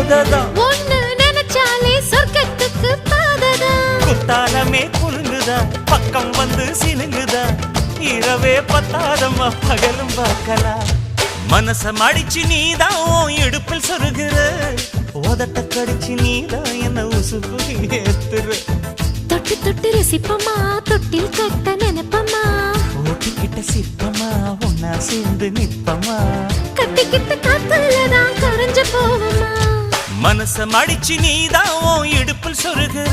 போததான் ஒண்ணு நினைச்சாலே சொர்க்கத்துக்கு பாததான் குத்தாலமே குலுங்குதா பக்கம் வந்து சினுங்குதா இரவே பத்தாதம்மா பகலும் பார்க்கலாம் மனச மடிச்சு நீதான் இடுப்பில் சொருகிற உதட்ட கடிச்சு நீதான் என்ன உசுப்பு ஏத்துற தொட்டு தொட்டு ரசிப்பமா தொட்டில் கட்ட நினைப்பமா ஓட்டிக்கிட்ட சிற்பமா ஒன்னா சேர்ந்து நிற்பமா கட்டிக்கிட்ட காத்துலதான் கரைஞ்சு போவமா மனச மடிச்சு நீதான் இடுப்பில் சொருகிற